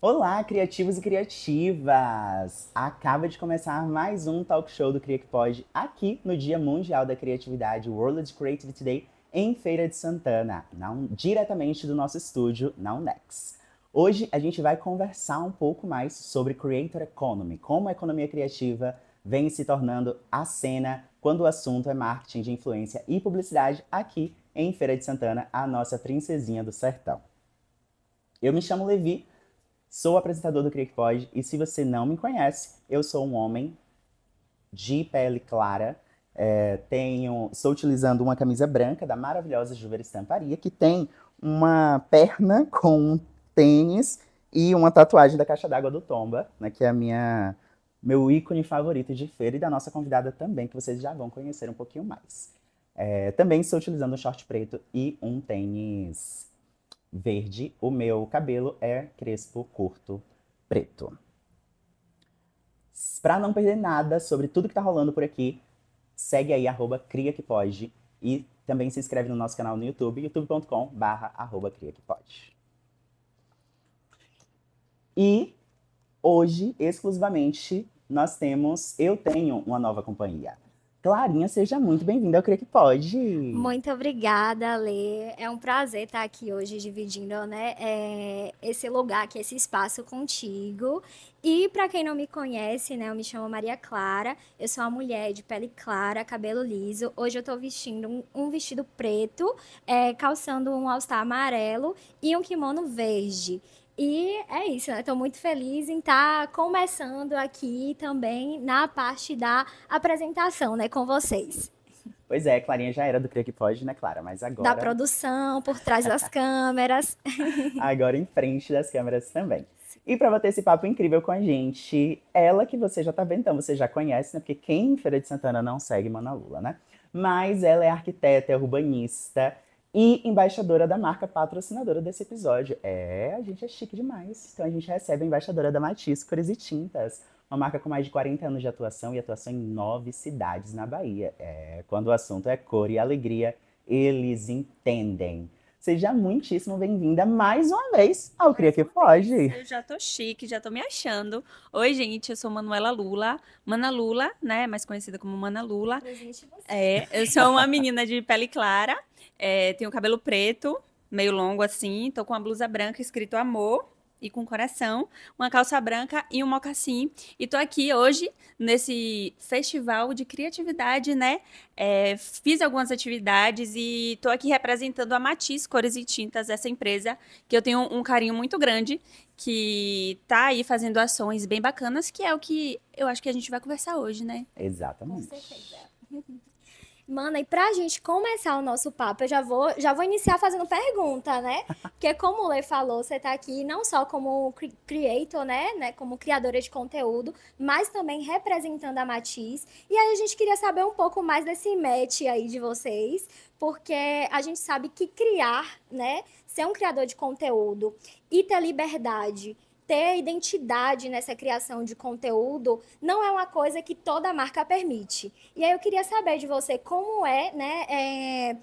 Olá, criativos e criativas! Acaba de começar mais um talk show do Cria que Pode aqui no Dia Mundial da Criatividade, World Creativity Day, em Feira de Santana, diretamente do nosso estúdio na Unex. Hoje a gente vai conversar um pouco mais sobre Creator Economy, como a economia criativa vem se tornando a cena quando o assunto é marketing de influência e publicidade aqui em Feira de Santana, a nossa princesinha do sertão. Eu me chamo Levi. Sou apresentador do Cria que Pode e se você não me conhece, eu sou um homem de pele clara. Estou utilizando uma camisa branca da maravilhosa Juver Estamparia, que tem uma perna com um tênis e uma tatuagem da caixa d'água do Tomba, né, que é meu ícone favorito de feira e da nossa convidada também, que vocês já vão conhecer um pouquinho mais. Também estou utilizando um short preto e um tênis verde. O meu cabelo é crespo, curto, preto. Para não perder nada sobre tudo que tá rolando por aqui, segue aí @criaquepode e também se inscreve no nosso canal no YouTube, youtube.com/criaquepode. E hoje, exclusivamente, eu tenho uma nova companhia. Clarinha, seja muito bem-vinda ao Cria que Pode. Muito obrigada, Lê. É um prazer estar aqui hoje dividindo, né, esse lugar aqui, esse espaço contigo. E para quem não me conhece, né, eu me chamo Maria Clara. Eu sou uma mulher de pele clara, cabelo liso. Hoje eu estou vestindo um vestido preto, calçando um all-star amarelo e um kimono verde. E é isso, né? Estou muito feliz em estar começando aqui também na parte da apresentação, né, com vocês. Pois é, Clarinha já era do Cria que Pode, né, Clara? Mas Da agora produção, por trás das câmeras. agora em frente das câmeras também. E para bater esse papo incrível com a gente, ela que você já tá vendo, então você já conhece, né? Porque quem em Feira de Santana não segue Mana Lula, né? Mas ela é arquiteta, é urbanista e embaixadora da marca patrocinadora desse episódio. A gente é chique demais. Então a gente recebe a embaixadora da Matiz Cores e Tintas, uma marca com mais de 40 anos de atuação e atuação em 9 cidades na Bahia. Quando o assunto é cor e alegria, eles entendem. Seja muitíssimo bem-vinda mais uma vez ao Cria Mais que uma vez, Pode. eu já tô chique, já tô me achando. Oi, gente, eu sou Manuela Lula. Mana Lula, né? Mais conhecida como Mana Lula. Presente você. Eu sou uma menina de pele clara, tenho cabelo preto, meio longo assim, tô com uma blusa branca escrito amor e com coração, uma calça branca e um mocassim. E tô aqui hoje nesse festival de criatividade, né? Fiz algumas atividades e tô aqui representando a Matiz Cores e Tintas, essa empresa que eu tenho um carinho muito grande, que tá aí fazendo ações bem bacanas, que é o que eu acho que a gente vai conversar hoje, né? Com Exatamente. certeza. Mana, e pra gente começar o nosso papo, eu já vou iniciar fazendo pergunta, né? Porque como o Lê falou, você tá aqui não só como creator, né, como criadora de conteúdo, mas também representando a Matiz. E aí a gente queria saber um pouco mais desse match aí de vocês, porque a gente sabe que criar, né, ser um criador de conteúdo e ter liberdade, ter identidade nessa criação de conteúdo, não é uma coisa que toda marca permite. E aí eu queria saber de você como é, né,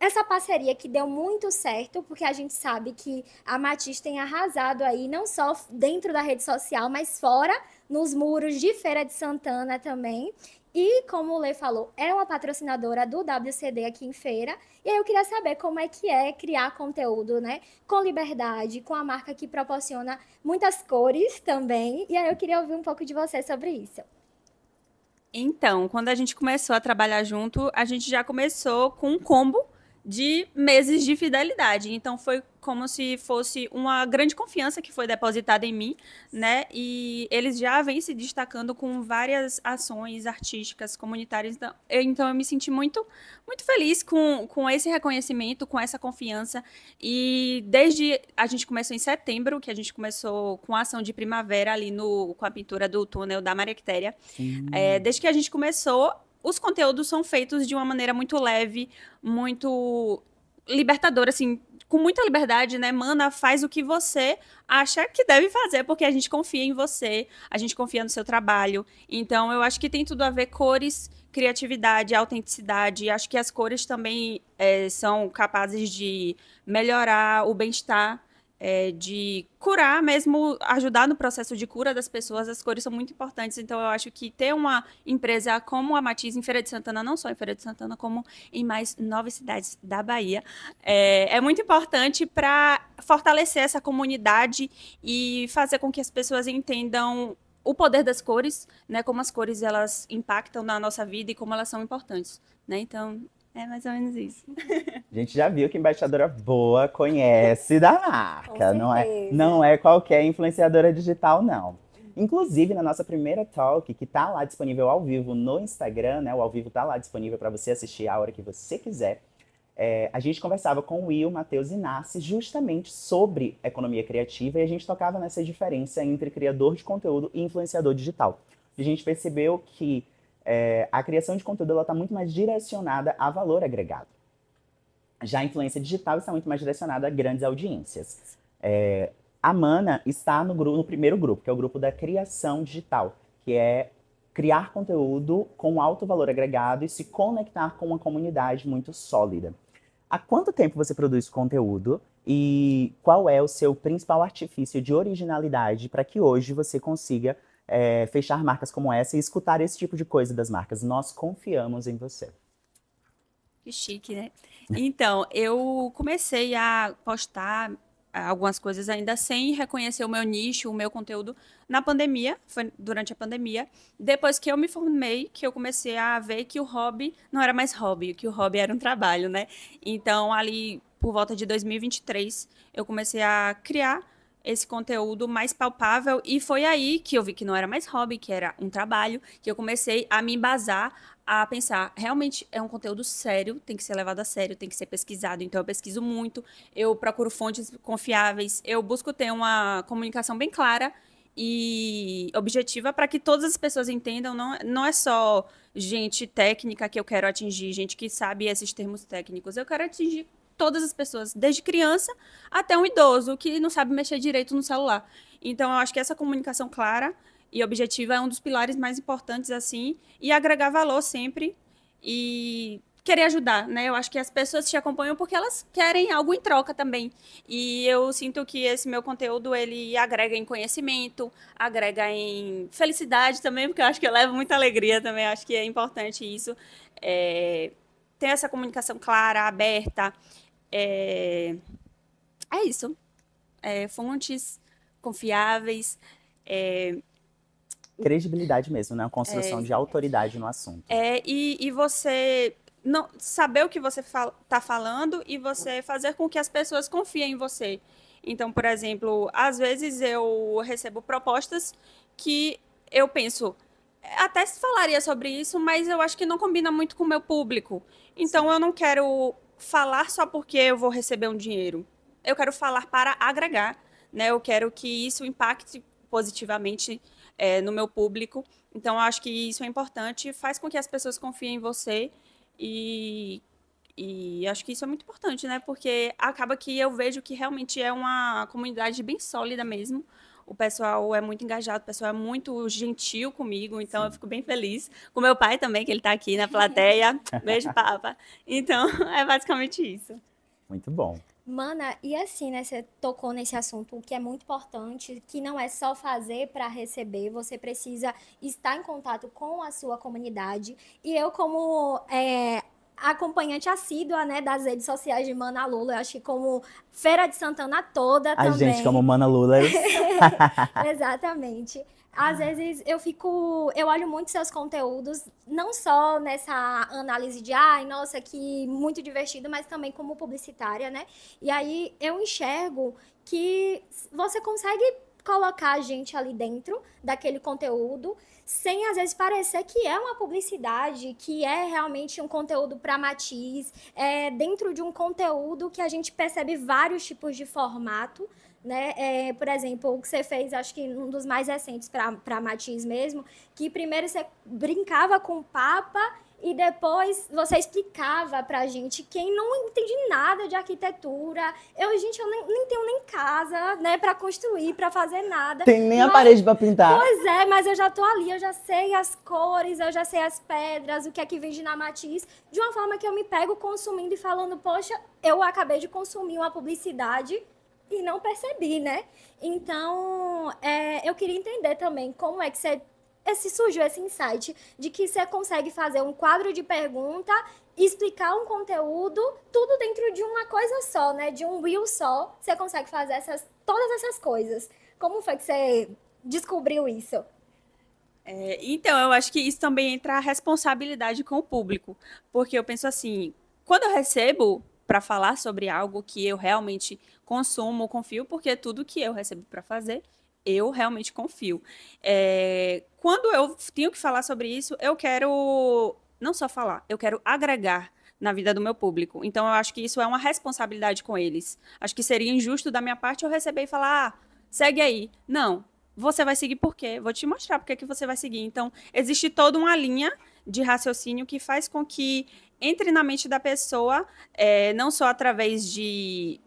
essa parceria que deu muito certo, porque a gente sabe que a Matiz tem arrasado aí, não só dentro da rede social, mas fora, nos muros de Feira de Santana também. E, como o Lê falou, é uma patrocinadora do WCD aqui em Feira. E aí eu queria saber como é que é criar conteúdo, né? Com liberdade, com a marca que proporciona muitas cores também. E aí eu queria ouvir um pouco de você sobre isso. Então, quando a gente começou a trabalhar junto, a gente já começou com um combo de meses de fidelidade. Então, foi como se fosse uma grande confiança que foi depositada em mim, né? E eles já vêm se destacando com várias ações artísticas, comunitárias. Então eu me senti muito, muito feliz com esse reconhecimento, com essa confiança. E desde a gente começou em setembro, que a gente começou com a ação de primavera ali com a pintura do túnel da Maria Quitéria. Sim. Desde que a gente começou, os conteúdos são feitos de uma maneira muito leve, muito libertadora, assim, com muita liberdade, né? Mana, faz o que você acha que deve fazer, porque a gente confia em você, a gente confia no seu trabalho. Então, eu acho que tem tudo a ver cores, criatividade, autenticidade. Acho que as cores também são capazes de melhorar o bem-estar de curar mesmo, ajudar no processo de cura das pessoas, as cores são muito importantes. Então, eu acho que ter uma empresa como a Matiz em Feira de Santana, não só em Feira de Santana, como em mais 9 cidades da Bahia, é muito importante para fortalecer essa comunidade e fazer com que as pessoas entendam o poder das cores, né? Como as cores elas impactam na nossa vida e como elas são importantes, né? Então, é mais ou menos isso. A gente já viu que embaixadora boa conhece da marca, Com certeza. não é qualquer influenciadora digital, não. Inclusive, na nossa primeira talk, que tá lá disponível ao vivo no Instagram, né? O ao vivo tá lá disponível para você assistir a hora que você quiser. A gente conversava com o Will, Matheus e Nassi justamente sobre economia criativa e a gente tocava nessa diferença entre criador de conteúdo e influenciador digital. A gente percebeu que a criação de conteúdo está muito mais direcionada a valor agregado. Já a influência digital está muito mais direcionada a grandes audiências. A Mana está no primeiro grupo, que é o grupo da criação digital, que é criar conteúdo com alto valor agregado e se conectar com uma comunidade muito sólida. Há quanto tempo você produz conteúdo e qual é o seu principal artifício de originalidade para que hoje você consiga fechar marcas como essa e escutar esse tipo de coisa das marcas? Nós confiamos em você. Que chique, né? Então, eu comecei a postar algumas coisas ainda sem reconhecer o meu nicho, o meu conteúdo na pandemia, foi durante a pandemia. Depois que eu me formei, que eu comecei a ver que o hobby não era mais hobby, que o hobby era um trabalho, né? Então, ali por volta de 2023, eu comecei a criar esse conteúdo mais palpável e foi aí que eu vi que não era mais hobby, que era um trabalho, que eu comecei a me embasar, a pensar, realmente é um conteúdo sério, tem que ser levado a sério, tem que ser pesquisado, então eu pesquiso muito, eu procuro fontes confiáveis, eu busco ter uma comunicação bem clara e objetiva para que todas as pessoas entendam, não é só gente técnica que eu quero atingir, gente que sabe esses termos técnicos, eu quero atingir todas as pessoas, desde criança até um idoso que não sabe mexer direito no celular. Então, eu acho que essa comunicação clara e objetiva é um dos pilares mais importantes, assim, e agregar valor sempre e querer ajudar, né? Eu acho que as pessoas te acompanham porque elas querem algo em troca também. E eu sinto que esse meu conteúdo, ele agrega em conhecimento, agrega em felicidade também, porque eu acho que eu levo muita alegria também, eu acho que é importante isso. Ter essa comunicação clara, aberta, é isso. Fontes confiáveis. Credibilidade mesmo, né? A construção de autoridade no assunto. E você não saber o que você está falando e você fazer com que as pessoas confiem em você. Então, por exemplo, às vezes eu recebo propostas que eu penso, até se falaria sobre isso, mas eu acho que não combina muito com o meu público. Então, eu não quero falar só porque eu vou receber um dinheiro. Eu quero falar para agregar, né? Eu quero que isso impacte positivamente no meu público. Então, eu acho que isso é importante, faz com que as pessoas confiem em você e acho que isso é muito importante, né? Porque acaba que eu vejo que realmente é uma comunidade bem sólida mesmo. O pessoal é muito engajado, o pessoal é muito gentil comigo, então Sim. eu fico bem feliz. Com meu pai também, que ele está aqui na plateia. Beijo, papa. Então, é basicamente isso. Muito bom. Mana, e assim, né, você tocou nesse assunto que é muito importante, que não é só fazer para receber, você precisa estar em contato com a sua comunidade. E eu, como acompanhante assídua, né, das redes sociais de Mana Lula, eu acho que como Feira de Santana toda A também. gente, como Mana Lula. Exatamente. Às vezes eu olho muito seus conteúdos, não só nessa análise de, ai, nossa, que muito divertido, mas também como publicitária, né? E aí eu enxergo que você consegue colocar a gente ali dentro daquele conteúdo, sem às vezes parecer que é uma publicidade, que é realmente um conteúdo para Matiz, dentro de um conteúdo que a gente percebe vários tipos de formato, né? Por exemplo, o que você fez, acho que um dos mais recentes para Matiz mesmo, que primeiro você brincava com o Papa e depois você explicava pra gente, quem não entende nada de arquitetura. Eu nem tenho nem casa, né, pra construir, pra fazer nada. Tem nem a parede pra pintar. Pois é, mas eu já tô ali, eu já sei as cores, eu já sei as pedras, o que é que vende na Matiz, de uma forma que eu me pego consumindo e falando, poxa, eu acabei de consumir uma publicidade e não percebi, né? Então, eu queria entender também como é que surgiu esse insight de que você consegue fazer um quadro de pergunta, explicar um conteúdo, tudo dentro de uma coisa só, né? De um reel só, você consegue fazer todas essas coisas. Como foi que você descobriu isso? Então, eu acho que isso também entra a responsabilidade com o público, porque eu penso assim, quando eu recebo para falar sobre algo que eu realmente consumo, confio, porque tudo que eu recebo para fazer, eu realmente confio. Quando eu tenho que falar sobre isso, eu quero não só falar, eu quero agregar na vida do meu público. Então, eu acho que isso é uma responsabilidade com eles. Acho que seria injusto da minha parte eu receber e falar, segue aí. Não. Você vai seguir por quê? Vou te mostrar porque que você vai seguir. Então, existe toda uma linha de raciocínio que faz com que entre na mente da pessoa, não só através de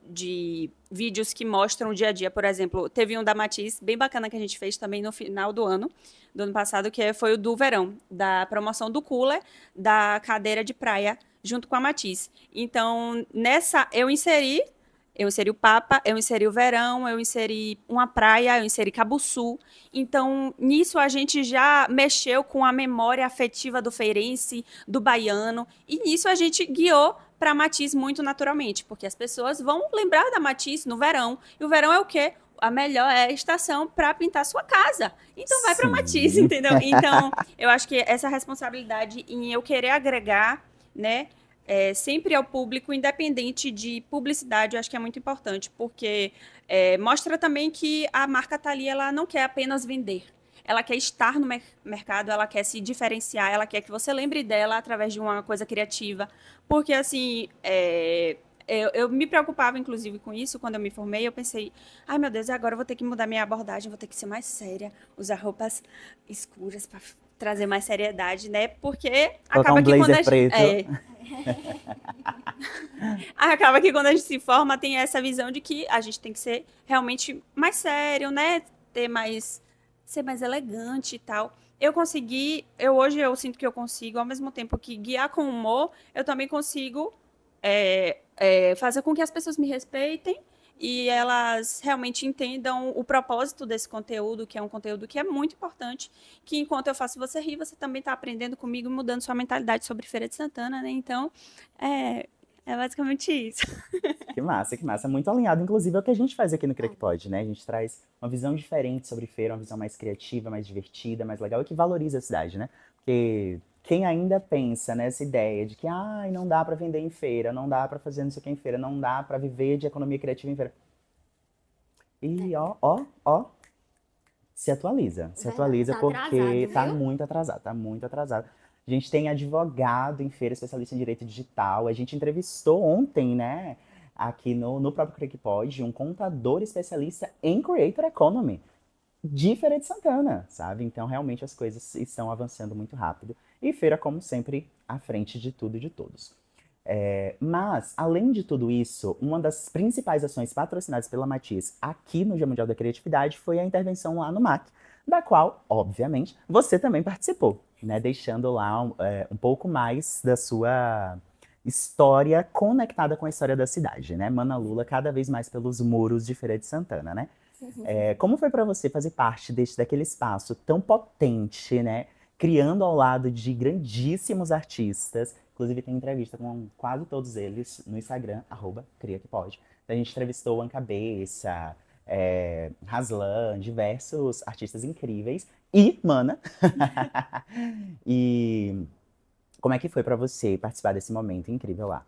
vídeos que mostram o dia a dia. Por exemplo, teve um da Matiz, bem bacana, que a gente fez também no final do ano passado, que foi o do verão, da promoção do cooler, da cadeira de praia, junto com a Matiz. Então, nessa, eu inseri o Papa, eu inseri o verão, eu inseri uma praia, eu inseri Cabuçu. Então, nisso a gente já mexeu com a memória afetiva do feirense, do baiano, e nisso a gente guiou para Matiz muito naturalmente, porque as pessoas vão lembrar da Matiz no verão. E o verão é o quê? A melhor estação para pintar sua casa. Então vai para Matiz, entendeu? Então, eu acho que essa responsabilidade em eu querer agregar, né? Sempre ao público, independente de publicidade, eu acho que é muito importante, porque mostra também que a marca está ali, ela não quer apenas vender, ela quer estar no mercado, ela quer se diferenciar, ela quer que você lembre dela através de uma coisa criativa, porque assim, eu me preocupava, inclusive, com isso, quando eu me formei, eu pensei, ai meu Deus, agora eu vou ter que mudar minha abordagem, vou ter que ser mais séria, usar roupas escuras para trazer mais seriedade, né? Porque acaba que quando a gente... Acaba que quando a gente se forma, tem essa visão de que a gente tem que ser realmente mais sério, né? Ser mais elegante e tal. Hoje eu sinto que eu consigo, ao mesmo tempo que guiar com humor, eu também consigo fazer com que as pessoas me respeitem e elas realmente entendam o propósito desse conteúdo, que é um conteúdo que é muito importante, que enquanto eu faço você rir, você também está aprendendo comigo e mudando sua mentalidade sobre Feira de Santana, né? Então, é basicamente isso. Que massa, que massa. Muito alinhado, inclusive, ao que a gente faz aqui no Creio que Pode, né? A gente traz uma visão diferente sobre feira, uma visão mais criativa, mais divertida, mais legal e que valoriza a cidade, né? Porque quem ainda pensa nessa ideia de que não dá para vender em feira, não dá para fazer não sei o que em feira, não dá para viver de economia criativa em feira. E se atualiza Tá porque atrasado, tá viu? muito atrasado, tá muito atrasado. A gente tem advogado em feira, especialista em direito digital. A gente entrevistou ontem, né, aqui no próprio Creio que Pode, um contador especialista em Creator Economy de Feira de Santana, sabe? Então, realmente, as coisas estão avançando muito rápido. E feira, como sempre, à frente de tudo e de todos. Mas, além de tudo isso, uma das principais ações patrocinadas pela Matiz aqui no Dia Mundial da Criatividade foi a intervenção lá no MAC, da qual, obviamente, você também participou, né? Deixando lá um pouco mais da sua história conectada com a história da cidade, né? Mana Lula cada vez mais pelos muros de Feira de Santana, né? Como foi para você fazer parte daquele espaço tão potente, né? Criando ao lado de grandíssimos artistas. Inclusive tem entrevista com quase todos eles no Instagram, @criaquepode. A gente entrevistou o Ancabeça, Haslan, diversos artistas incríveis. E Mana. E como é que foi para você participar desse momento incrível lá?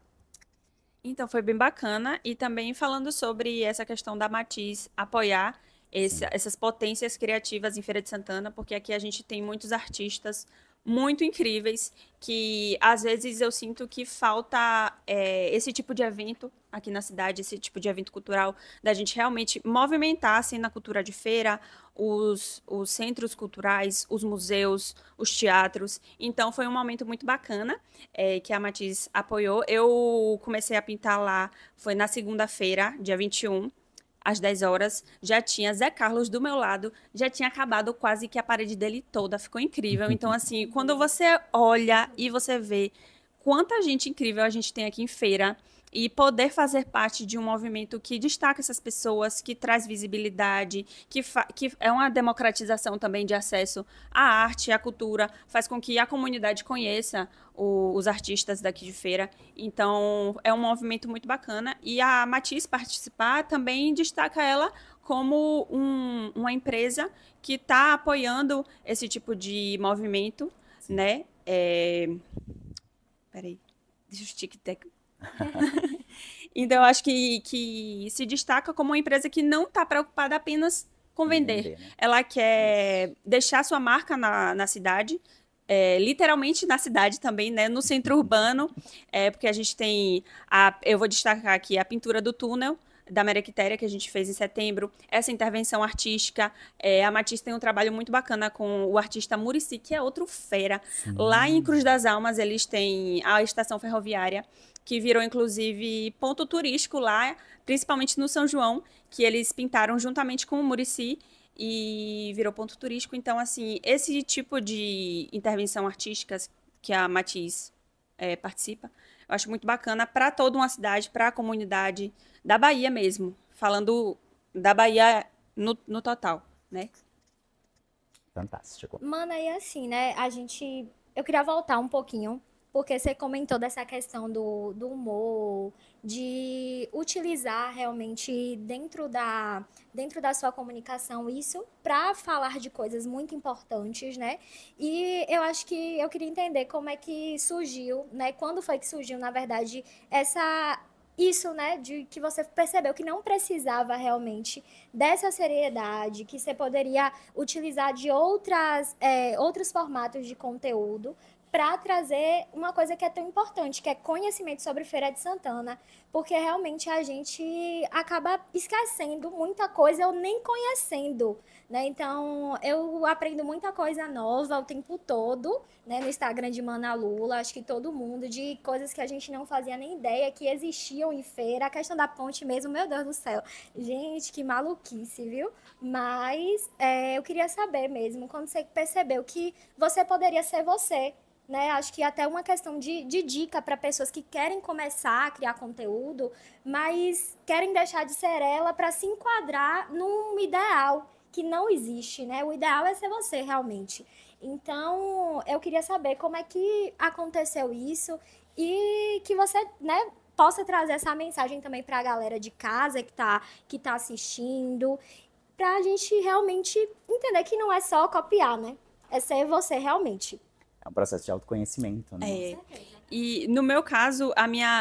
Então, foi bem bacana. E também falando sobre essa questão da Matiz apoiar essas potências criativas em Feira de Santana, porque aqui a gente tem muitos artistas muito incríveis que, às vezes, eu sinto que falta esse tipo de evento aqui na cidade, esse tipo de evento cultural, da gente realmente movimentar assim, na cultura de feira, os centros culturais, os museus, os teatros. Então, foi um momento muito bacana que a Matiz apoiou. Eu comecei a pintar lá, foi na segunda-feira, dia 21, às 10 horas, já tinha Zé Carlos do meu lado, já tinha acabado quase que a parede dele toda, ficou incrível. Então, assim, quando você olha e você vê quanta gente incrível a gente tem aqui em feira, e poder fazer parte de um movimento que destaca essas pessoas, que traz visibilidade, que é uma democratização também de acesso à arte, à cultura, faz com que a comunidade conheça os artistas daqui de Feira. Então, é um movimento muito bacana. E a Matiz participar também destaca ela como uma empresa que está apoiando esse tipo de movimento, né? Peraí, deixa eu tic-tac. Então, eu acho que se destaca como uma empresa que não está preocupada apenas com vender. Né? Ela quer deixar sua marca na cidade, literalmente na cidade também, né? No centro urbano, porque a gente tem, eu vou destacar aqui a pintura do túnel, da Maria Quitéria, que a gente fez em setembro, essa intervenção artística. A Matiz tem um trabalho muito bacana com o artista Muricy, que é outro fera. Sim. Lá em Cruz das Almas, eles têm a estação ferroviária, que virou, inclusive, ponto turístico lá, principalmente no São João, que eles pintaram juntamente com o Muricy e virou ponto turístico. Então, assim, esse tipo de intervenção artística que a Matiz participa, eu acho muito bacana para toda uma cidade, para a comunidade da Bahia mesmo, falando da Bahia no total, né? Fantástico. Mana, e assim, né, eu queria voltar um pouquinho, porque você comentou dessa questão do humor, de utilizar realmente dentro da sua comunicação isso para falar de coisas muito importantes, né? E eu acho que eu queria entender como é que surgiu, né? Quando foi que surgiu, na verdade, isso, né, de que você percebeu que não precisava realmente dessa seriedade, que você poderia utilizar de outros formatos de conteúdo para trazer uma coisa que é tão importante, que é conhecimento sobre Feira de Santana, porque realmente a gente acaba esquecendo muita coisa ou nem conhecendo, né? Então, eu aprendo muita coisa nova o tempo todo, né, no Instagram de Mana Lula, acho que todo mundo, de coisas que a gente não fazia nem ideia que existiam em feira, a questão da ponte mesmo, meu Deus do céu, gente, que maluquice, viu? Mas eu queria saber mesmo, quando você percebeu que você poderia ser você, né? Acho que até uma questão de dica para pessoas que querem começar a criar conteúdo, mas querem deixar de ser ela para se enquadrar num ideal que não existe, né? O ideal é ser você, realmente. Então, eu queria saber como é que aconteceu isso e que você, né, possa trazer essa mensagem também para a galera de casa que tá assistindo, para a gente realmente entender que não é só copiar, né? É ser você realmente. É um processo de autoconhecimento, né? E no meu caso,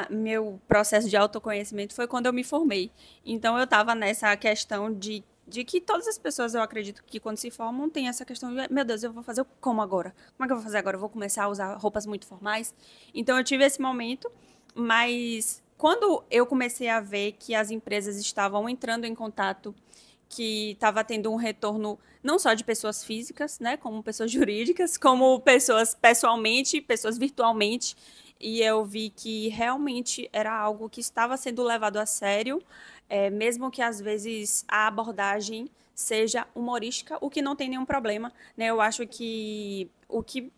meu processo de autoconhecimento foi quando eu me formei. Então eu estava nessa questão de que todas as pessoas, eu acredito que quando se formam, tem essa questão de, meu Deus, eu vou fazer como agora? Como é que eu vou fazer agora? Eu vou começar a usar roupas muito formais? Então eu tive esse momento, mas quando eu comecei a ver que as empresas estavam entrando em contato, que estava tendo um retorno não só de pessoas físicas, né, como pessoas jurídicas, como pessoas pessoalmente, pessoas virtualmente, e eu vi que realmente era algo que estava sendo levado a sério, mesmo que às vezes a abordagem seja humorística, o que não tem nenhum problema, né? Eu acho que o que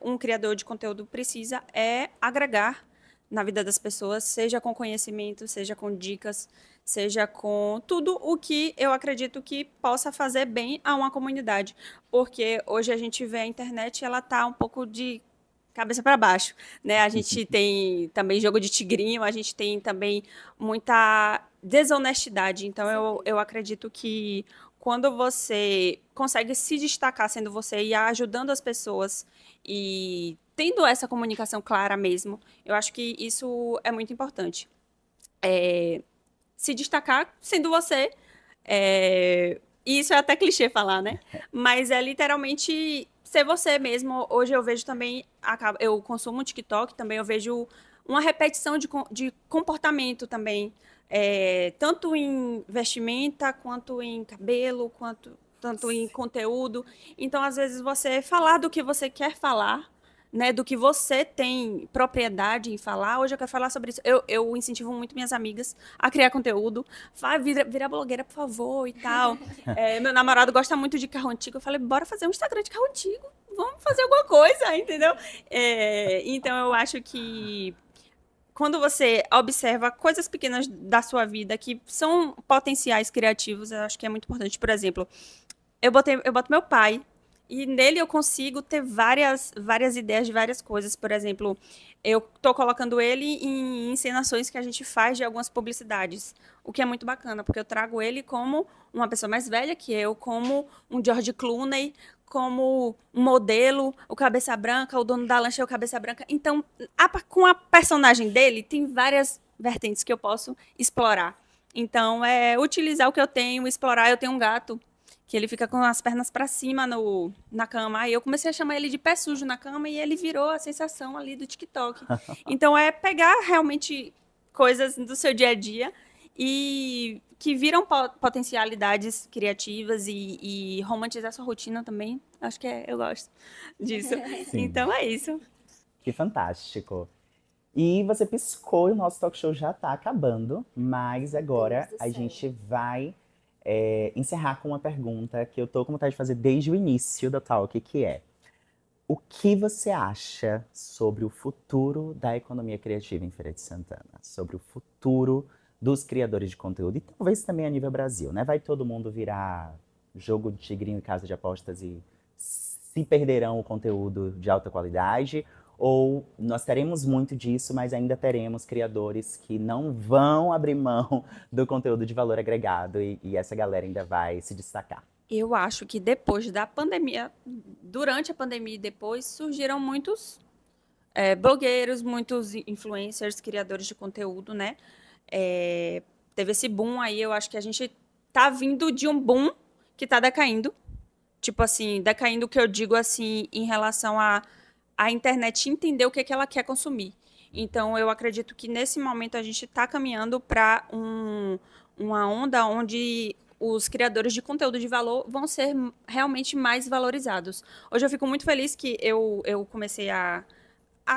um criador de conteúdo precisa é agregar na vida das pessoas, seja com conhecimento, seja com dicas, seja com tudo o que eu acredito que possa fazer bem a uma comunidade. Porque hoje a gente vê a internet, ela tá um pouco de cabeça para baixo, né? A gente tem também jogo de tigrinho, a gente tem também muita desonestidade. Então, eu acredito que quando você consegue se destacar sendo você e ajudando as pessoas e tendo essa comunicação clara mesmo, eu acho que isso é muito importante. Se destacar sendo você, e isso é até clichê falar, né? Mas é literalmente ser você mesmo. Hoje eu vejo também, eu consumo TikTok, também eu vejo uma repetição de comportamento também, tanto em vestimenta, quanto em cabelo, tanto em conteúdo. Então, às vezes, você falar do que você quer falar, né, do que você tem propriedade em falar. Hoje eu quero falar sobre isso. Eu incentivo muito minhas amigas a criar conteúdo. Vira blogueira, por favor, e tal. Meu namorado gosta muito de carro antigo. Eu falei, bora fazer um Instagram de carro antigo. Vamos fazer alguma coisa, entendeu? Então, eu acho que quando você observa coisas pequenas da sua vida que são potenciais criativos, eu acho que é muito importante. Por exemplo, eu boto meu pai e nele eu consigo ter várias ideias de várias coisas. Por exemplo, eu tô colocando ele em encenações que a gente faz de algumas publicidades, o que é muito bacana, porque eu trago ele como uma pessoa mais velha que eu, como um George Clooney, como um modelo, o Cabeça Branca, o dono da lancha é o Cabeça Branca. Então, com a personagem dele, tem várias vertentes que eu posso explorar. Então, é utilizar o que eu tenho, explorar. Eu tenho um gato que ele fica com as pernas para cima na cama. Aí eu comecei a chamar ele de pé sujo na cama e ele virou a sensação ali do TikTok. Então, é pegar realmente coisas do seu dia a dia e que viram potencialidades criativas e romantizar sua rotina também. Acho que eu gosto disso. Sim. Então, é isso. Que fantástico. E você piscou e o nosso talk show já tá acabando, mas agora Deus do a céu. gente vai encerrar com uma pergunta que eu tô com vontade de fazer desde o início do talk, que é: o que você acha sobre o futuro da economia criativa em Feira de Santana? Sobre o futuro dos criadores de conteúdo e talvez também a nível Brasil, né? Vai todo mundo virar jogo de tigrinho e casa de apostas e se perderão o conteúdo de alta qualidade? Ou nós teremos muito disso, mas ainda teremos criadores que não vão abrir mão do conteúdo de valor agregado e essa galera ainda vai se destacar? Eu acho que depois da pandemia, durante a pandemia e depois, surgiram muitos blogueiros, muitos influencers, criadores de conteúdo, né? Teve esse boom aí, eu acho que a gente tá vindo de um boom que tá decaindo. Tipo assim, decaindo o que eu digo assim em relação a internet entender o que ela quer consumir. Então, eu acredito que nesse momento a gente está caminhando para uma onda onde os criadores de conteúdo de valor vão ser realmente mais valorizados. Hoje eu fico muito feliz que eu comecei a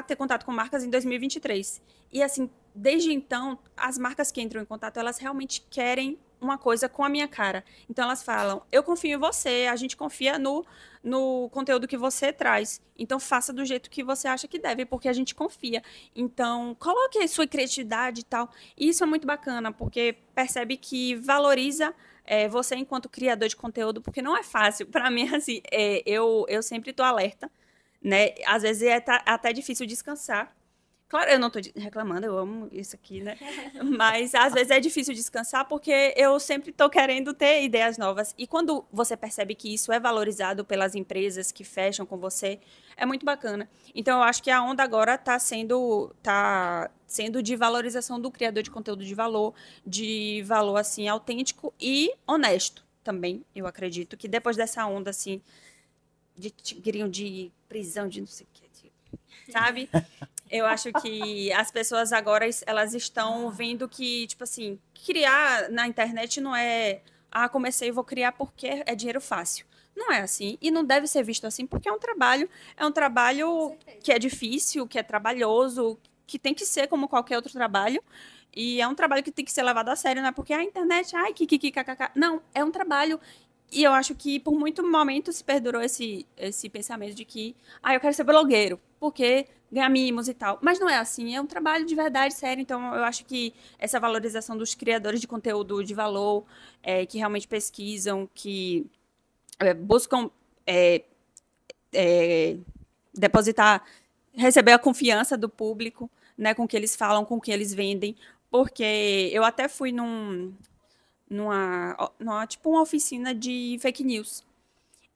ter contato com marcas em 2023. E, assim, desde então, as marcas que entram em contato, elas realmente querem uma coisa com a minha cara. Então, elas falam, eu confio em você, a gente confia no conteúdo que você traz. Então, faça do jeito que você acha que deve, porque a gente confia. Então, coloque a sua criatividade e tal. E isso é muito bacana, porque percebe que valoriza você enquanto criador de conteúdo, porque não é fácil. Para mim, assim, eu sempre estou alerta, né? Às vezes é até difícil descansar. Claro, eu não estou reclamando, eu amo isso aqui, né? Mas às vezes é difícil descansar porque eu sempre estou querendo ter ideias novas. E quando você percebe que isso é valorizado pelas empresas que fecham com você, é muito bacana. Então, eu acho que a onda agora está sendo de valorização do criador de conteúdo de valor assim, autêntico e honesto também. Eu acredito que depois dessa onda assim, de tigrinho, de prisão, de não sei o que, sabe? Eu acho que as pessoas agora, elas estão vendo que, tipo assim, criar na internet não é, comecei e vou criar porque é dinheiro fácil. Não é assim, e não deve ser visto assim, porque é um trabalho que é difícil, que é trabalhoso, que tem que ser como qualquer outro trabalho, e é um trabalho que tem que ser levado a sério, não é porque a internet, kkk. Não, é um trabalho. E eu acho que por muito momento se perdurou esse pensamento de que, eu quero ser blogueiro, porque ganhar mimos e tal. Mas não é assim, é um trabalho de verdade sério. Então, eu acho que essa valorização dos criadores de conteúdo de valor, que realmente pesquisam, que buscam depositar, receber a confiança do público, né, com o que eles falam, com o que eles vendem. Porque eu até fui tipo uma oficina de fake news.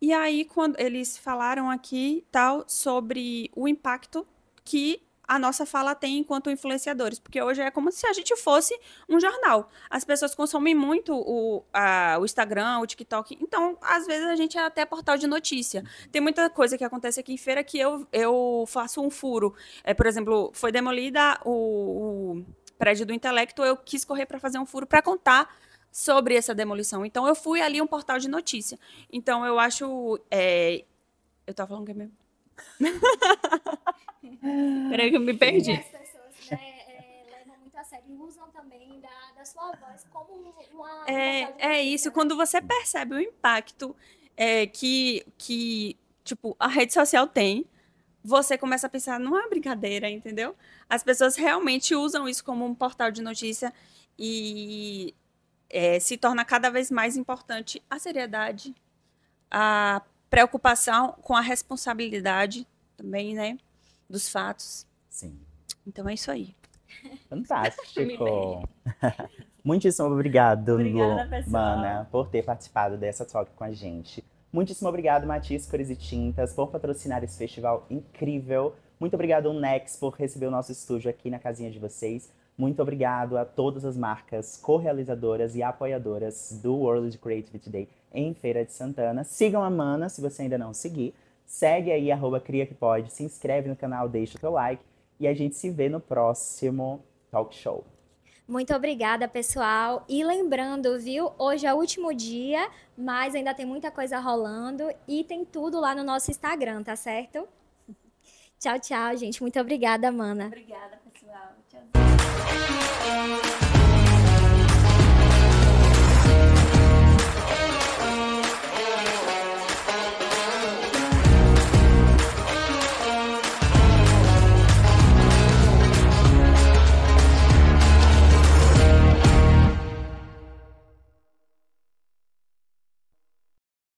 E aí, quando eles falaram aqui tal sobre o impacto que a nossa fala tem enquanto influenciadores, porque hoje é como se a gente fosse um jornal. As pessoas consomem muito o Instagram, o TikTok, então, às vezes, a gente é até portal de notícia. Tem muita coisa que acontece aqui em feira que eu faço um furo. Por exemplo, foi demolida o prédio do Intelecto, eu quis correr para fazer um furo para contar sobre essa demolição. Então, eu fui ali um portal de notícia. Então, eu acho... Eu tava falando o que mesmo? Peraí que eu me perdi. E as pessoas levam muito a sério e usam também da sua voz como uma... isso. Quando você percebe o impacto que tipo, a rede social tem, você começa a pensar, não é brincadeira, entendeu? As pessoas realmente usam isso como um portal de notícia e se torna cada vez mais importante a seriedade, a preocupação com a responsabilidade também, né, dos fatos. Sim. Então é isso aí. Fantástico! Muitíssimo obrigado, Obrigada, pessoal. Mana, por ter participado dessa talk com a gente. Muitíssimo obrigado, Matiz Cores e Tintas, por patrocinar esse festival incrível. Muito obrigado, Nex, por receber o nosso estúdio aqui na casinha de vocês. Muito obrigado a todas as marcas co-realizadoras e apoiadoras do World Creativity Day em Feira de Santana. Sigam a Mana, se você ainda não seguir. Segue aí, @criaquepode, se inscreve no canal, deixa o teu like. E a gente se vê no próximo talk show. Muito obrigada, pessoal. E lembrando, viu? Hoje é o último dia, mas ainda tem muita coisa rolando e tem tudo lá no nosso Instagram, tá certo? Tchau, tchau, gente. Muito obrigada, Mana. Obrigada, pessoal. Tchau.